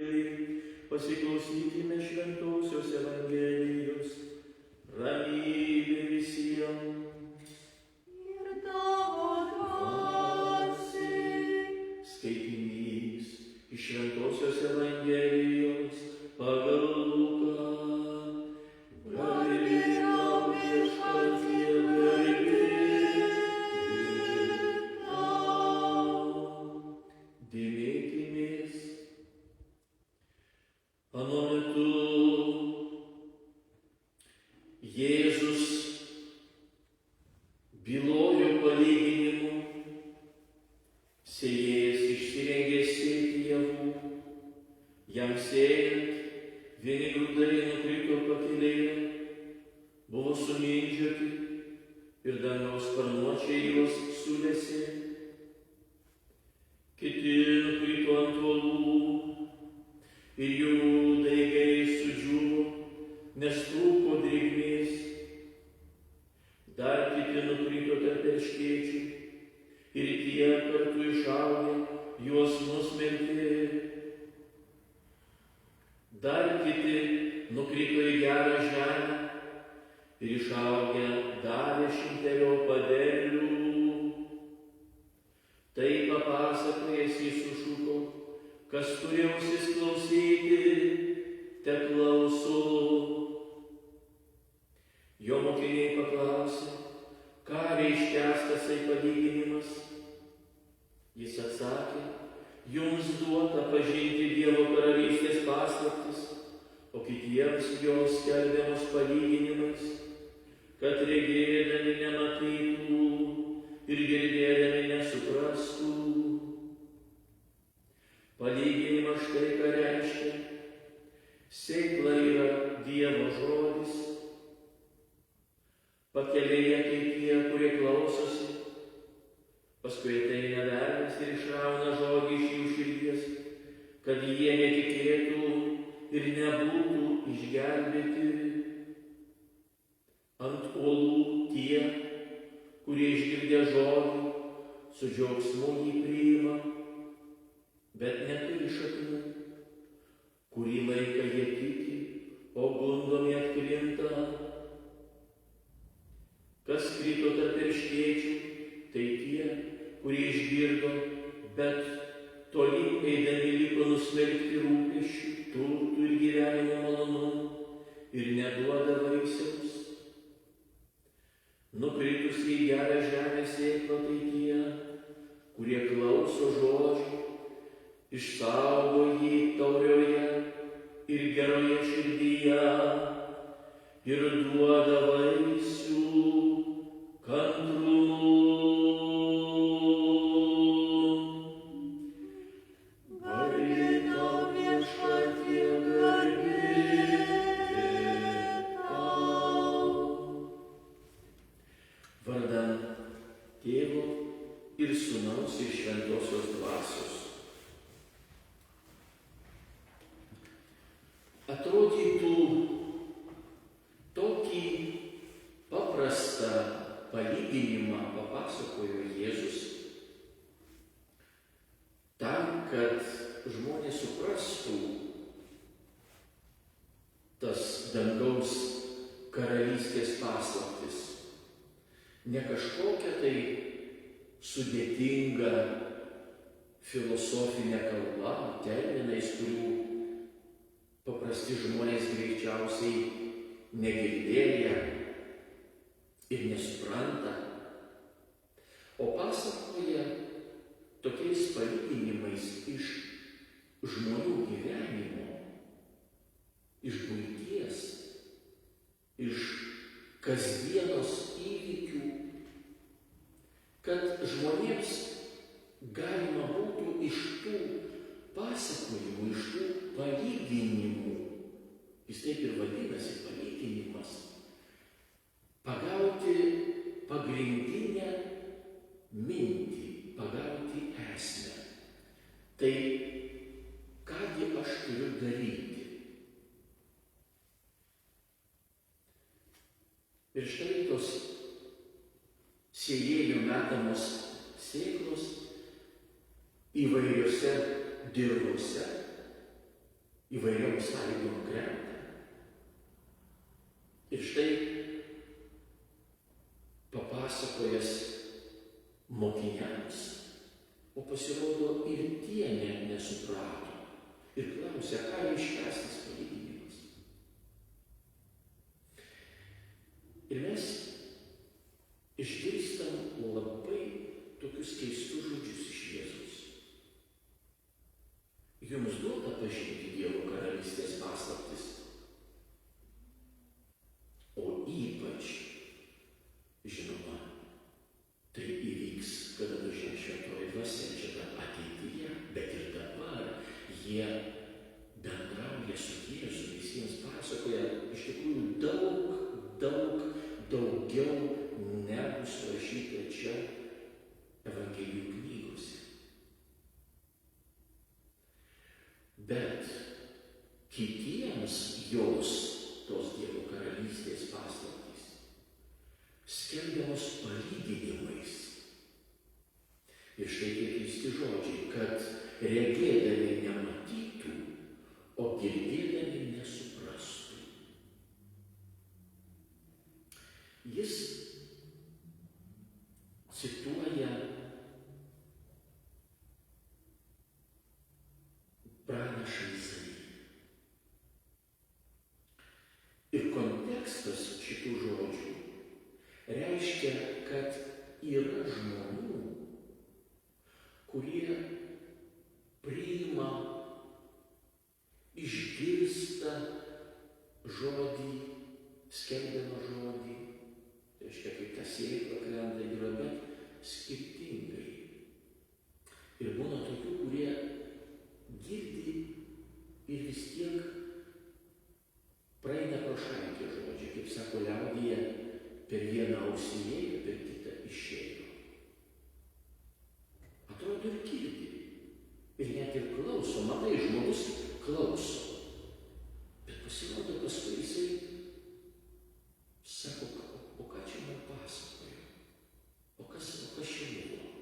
Pasiklausykime šventosios Evangelijos. Ramybė visiems. Ir tavo dvasiai. Skaitinys iš šventosios Evangelijos pagal Luką. Garbė tau, Viešpatie, garbė tau. Dėmėkimės. Ano metu Jėzus bylojo palyginimu. Sėjėjas išsirengė sėti javų. Jam sėjant, vieni grūdai nukrito pakelėje, buvo sumindžioti ir dangaus sparnuočiai juos sulesė. Kiti nukrito ant uolų ir jų daigai sudžiūvo, nes trūko drėgmės. Dar kiti nukrito tarp erškėčių ir tie kartu išaugę juos nusmelkė. Dar kiti nukrito į gerą žemę ir išaugę davė 100 derlių. Tai papasakojęs jis sušuko: kas turi ausis klausyti, teklauso. Jo mokiniai paklausė, ką reiškiąs tasai palyginimas. Jis atsakė: jums duota pažinti Dievo karalystės paslaptis, o kitiems jos skelbiamos palyginimais, kad regėdami nematytų ir girdėdami nesuprastų. Palyginimas štai ką reiškia. Sėkla yra Dievo žodis. Pakelėje kaip tie, kurie klausosi, paskui ateina velnias ir išrauna žodį iš jų širdies, kad jie netikėtų ir nebūtų išgelbėti. Ant uolų tie, kurie išgirdę žodį, su džiaugsmu jį priima, bet neturi šaknų. Kurį laiką jie tiki, o gundomi atkrinta. Kas krito tarp erškėčių, tai tie, kurie išgirdo, bet toli eidami liko nusmelkti rūpesčių, turtų ir gyvenimo malonumų ir neduoda vaisiaus. Nukritusi į gerą žemę sėklą tai tie, kurie klauso žodžių, išsaugo jį taurioje ir geroje širdyje ir duoda vaisių kantrumu. Garbė tau, Viešpatie, garbė tau. Vardan Tėvo ir Sūnaus ir Šventosios Dvasios. Atrodytų, tokį paprastą palyginimą papasakojo Jėzus tam, kad žmonės suprastų tas dangaus karalystės paslaptis. Ne kažkokia tai sudėtinga filosofinė kalba, terminais, kurių paprasti žmonės greičiausiai negirdėję ir nesupranta, o pasakoja tokiais palyginimais iš žmonių gyvenimo, iš buities, iš kasdienos įvykių, kad žmonėms galima būtų iš tų pasakojimų, iš tų palyginimų, jis taip ir vadinasi palyginimas, pagauti pagrindinę mintį, pagauti esmę. Tai kągi aš turiu daryti? Ir štai tos sėjėjų metamos sėklos įvairiose dirvose įvairiom sąlygom krenta. Ir štai papasakojęs mokiniams, o pasirodo ir tie net nesuprato. Ir klausia, ką reiškia tas palyginimas. Ir mes išgirstam labai tokius keistus žodžius iš Jėzaus. Jums duota pažinti Dievo karalystės paslaptis, o ypač, žinoma, tai įvyks, kada nužengė Šventoji Dvasia, čia dar ateityje, bet ir dabar jie bendrauja su Jėzumi, visiems pasakoja iš tikrųjų daugiau negu surašyta čia Evangelijų knygose. Bet kitiems jos, tos Dievo karalystės paslaptys, skelbiamos palyginimais. Ir štai tie keisti žodžiai, kad regėdami nematytų, o girdėdami nesuprastų. Jis cituoja pranašą Izaiją. Ir kontekstas šitų žodžių reiškia, kad yra žmonių, kurie priima, išgirsta žodį, skelbiamą žodį, tai reiškia, kaip ta sėkla krenta į grobę, skirtingai. Ir būna tokių, kurie girdi ir vis tiek praeina pro šalį tie žodžiai, kaip sako liaudyje, per vieną ausį įėjo, per kitą išėjo. Atrodo ir girdi. Ir net ir klauso, matai, žmogus klauso. Bet pasirodo, paskui jisai sako, o ką čia man pasakojo? O kas čia buvo?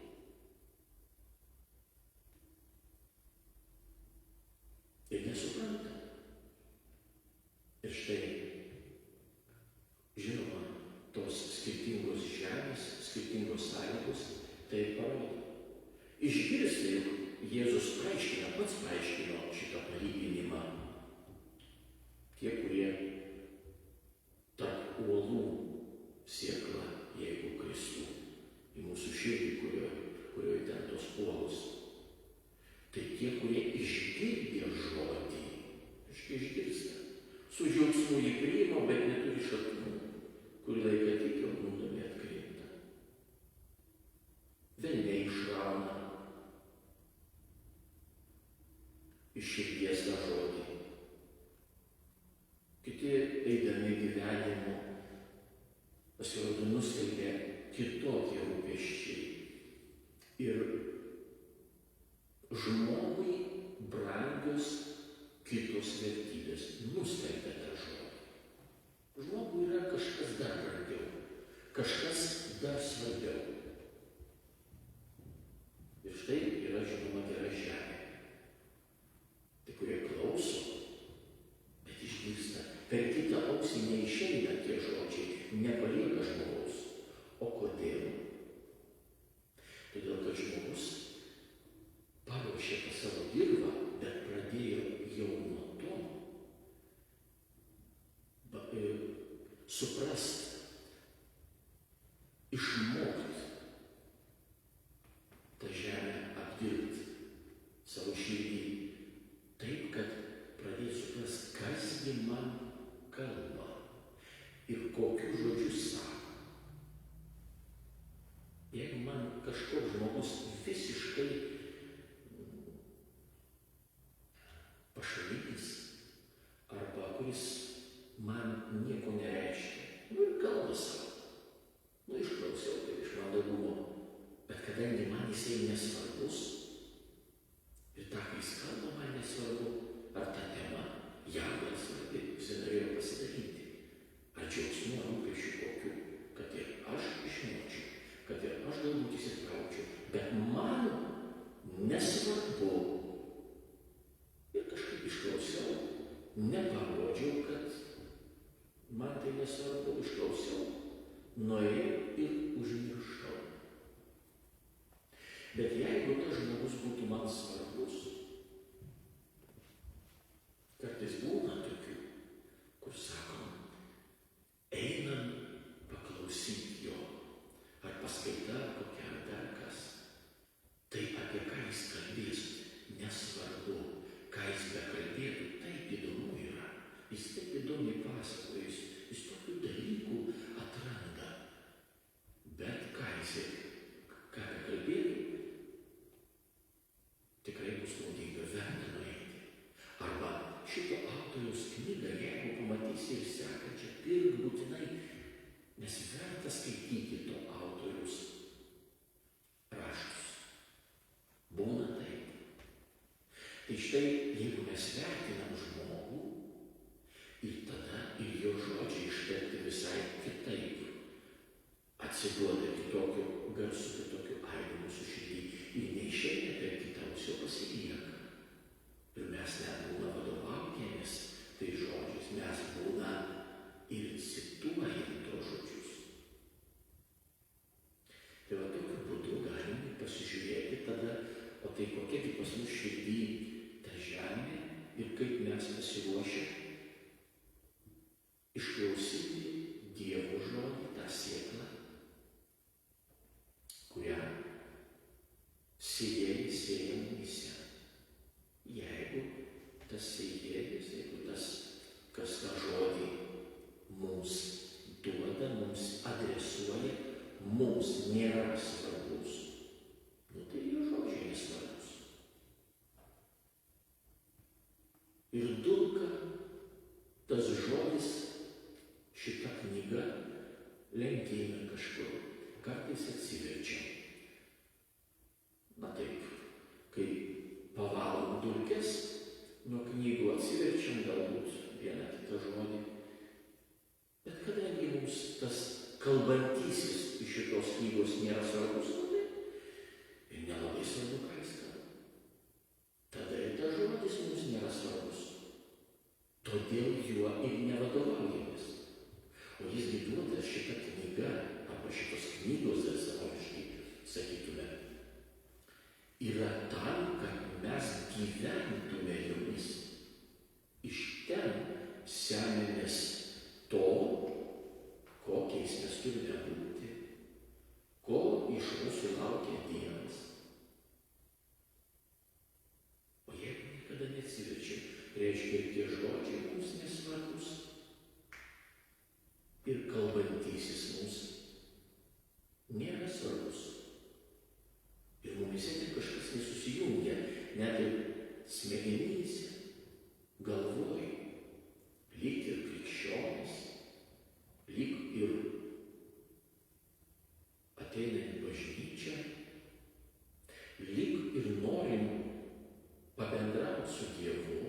Ir nesupranta. Ir štai, žinoma, tos skirtingos žemės, skirtingos sąlygos tai parodo. Išgirsti, juk Jėzus paaiškina, pats paaiškino šitą palyginimą. Tie, kurie tarp uolų sėkla, jeigu kristų į mūsų širdį, kurioje ten tos uolos. Tai tie, kurie išgirdė žodį, išgirsta, su džiaugsmu jį priima, bet neturi šaknų, kurį laiką tik jau nudami atkrinta. Velniai išrauna iš širdies tą žodį. Kiti, eidami gyvenimu, pasirodo, nustelbė kitokie rūpesčiai. Ir žmogui brangios kitos vertybės nustelbė tą žodį. Žmogui yra kažkas dar brangiau, kažkas dar svarbiau. Ir štai yra, žinoma, gera žemė. Tai kurie klauso, bet išgirsta, per kitą ausį neišeina tie žodžiai, nepalieka žmogaus. O kodėl? Todėl, kad žmogus paruošė tą savo dirvą, bet pradėjo jau nuo to suprast, išmokt tą žemę apdirbti savo širdį taip, kad pradėjo suprast, kasgi man kalba ir kokius žodžius sako. Jeigu man kažkoks žmogus visiškai pašalinis arba kuris man nieko nereiškia, ir kalba savo. Išklausiau, tai iš mandagumo, bet kadangi man jisai nesvarbus ir tą, kai jis kalba, man nesvarbu, ar ta tema jam yra svarbi, jisai norėjo pasidaryti, ar džiaugsmų, ar rūpesčių kokių, kad ir aš išmočiau, kad ir aš galbūt įsitraučiau, bet man nesvarbu. Ir kažkaip išklausiau neparodžiau, kad man tai nesvarbu, išklausiau, nuėjau ir užmiršau. Bet jeigu tas žmogus būtų man svarbus, kartais būna tokių, kur sakom, einam paklausyti jo, ar paskaita kokia ar dar kas, tai apie ką jis kalbės, nesvarbu, ką jis bekalbėtų, taip įdomu yra, jis taip įdomiai pasakoja, jis tokių dalykų atranda, bet ką bekalbėtų, tikrai bus naudinga, verta nueiti. Arba šito autoriaus knygą, jeigu pamatysi ir sekančią, pirk būtinai, nes verta skaityti to autoriaus raštus. Būna taip. Tai štai, jeigu mes vertinam žmogų, ir tada ir jo žodžiai ištarti visai kitaip, atsiduoda kitokiu garsu, kitokiu aidu mūsų širdį ir neišeina per kitą ausį, o pasilieka. Ir mes net būna vadovaujamės tai žodžiais, mes būna ir cituojam to žodžius. Tai va tokiu būdu galim pasižiūrėti tada, o tai kokia pas mus širdį ta žemė ir kaip mes pasiruošę išklausyti Dievo žodį, tą sėklą, kurią sėjėjai sėja mumyse. Jeigu tas sėjėjas, jeigu tas, kas tą žodį mums duoda, mums adresuoja, mums nėra svarbus, tai jo žodžiai nesvarbus. Ir dulka tas žodis, šita knyga lentyna kažkur, kartais atsiverčia. Na taip, kai pavalom dulkes, nuo knygų atsiverčiam galbūt vieną kitą žodį. Bet kadangi mums tas kalbantysis iš šitos knygos nėra svarbus, ir nelabai svarbu, ką jis kalba, tada ir tas žodis mums nėra svarbus. Todėl juo ir nevadovaujamės. O jisgi duotas šita knyga, arba šitos knygos, dar savotiškai sakytume, yra tam, kad mes gyventume jomis. Iš ten semiamės to, kokiais mes turime būti, ko iš mūsų laukia Dievas. O jeigu niekada neatsiverčiam, reiškia ir tie žodžiai mums nesvarbus ir kalbantysis mums nėra svarbus. Ir mumise net kažkas nesusijungia, net ir smegenyse, galvoj, lyg ir krikščionis, lyg ir ateina į bažnyčią, lyg ir norim pabendrauti su Dievu,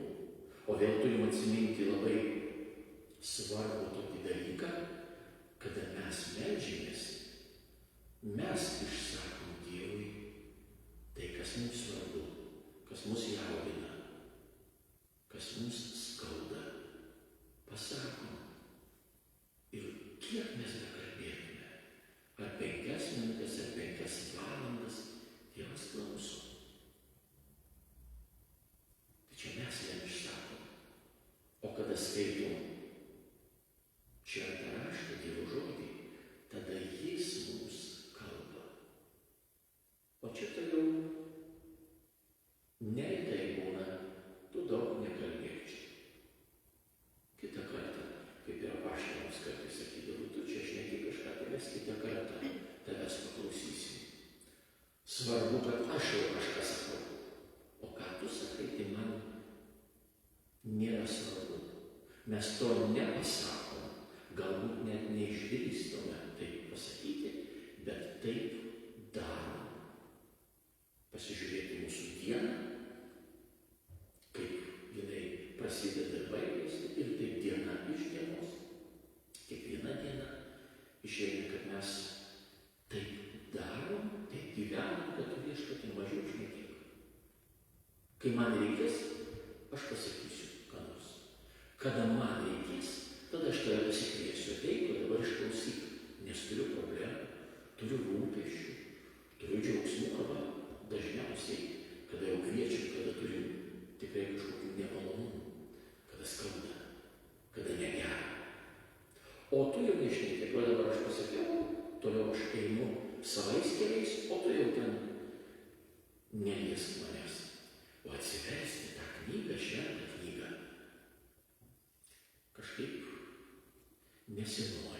o vėl turim atsiminti labai svarbų tokį dalyką, kada mes meldžiamės, mes išsakom Dievui tai, kas mums svarbu, kas mus jaudina, kas mums skauda, pasakom. Ir kiek mes bekalbėtume, ar 5 minutės, ar 5 valandas, Dievas klauso. Tai čia mes jam išsakom. O kada skaitom šventą raštą, Dievo žodį, tada jis mums kalba. O čia toliau neretai būna, tu daug nekalbėk čia. Kitą kartą, kaip ir apaštalams kartais sakydavau, tu čia šneki kažką, tai mes kitą kartą tavęs paklausysim. Svarbu, kad aš jau kažką sakau. O ką tu sakai, tai man nėra svarbu. Mes to nepasakom, galbūt net neišdrįstame taip pasakyti, bet taip darom. Pasižiūrėti mūsų dieną, kaip jinai prasideda ir baigėsi, ir taip diena iš dienos, kiekviena diena išeina, kad mes taip darom, taip gyvenam, kad tu viešpatį mažiau šnekėk. Kai man reikės, aš pasakysiu, ką nors. Kada man reikės, tada aš tave pasikviesiu, ateik, o dabar išklausyk, nes turiu problemų, turiu rūpesčių, turiu džiaugsmų, arba dažniausiai, kada jau kviečiam, kada turim tikrai kažkokių nemalonumų, kada skauda, kada negera. O tu jau nešnekėk, o dabar aš pasakiau, toliau aš einu savais keliais, o tu jau ten neliesk manęs. O atsiversti tą knygą, šventą knygą, kažkaip nesinori.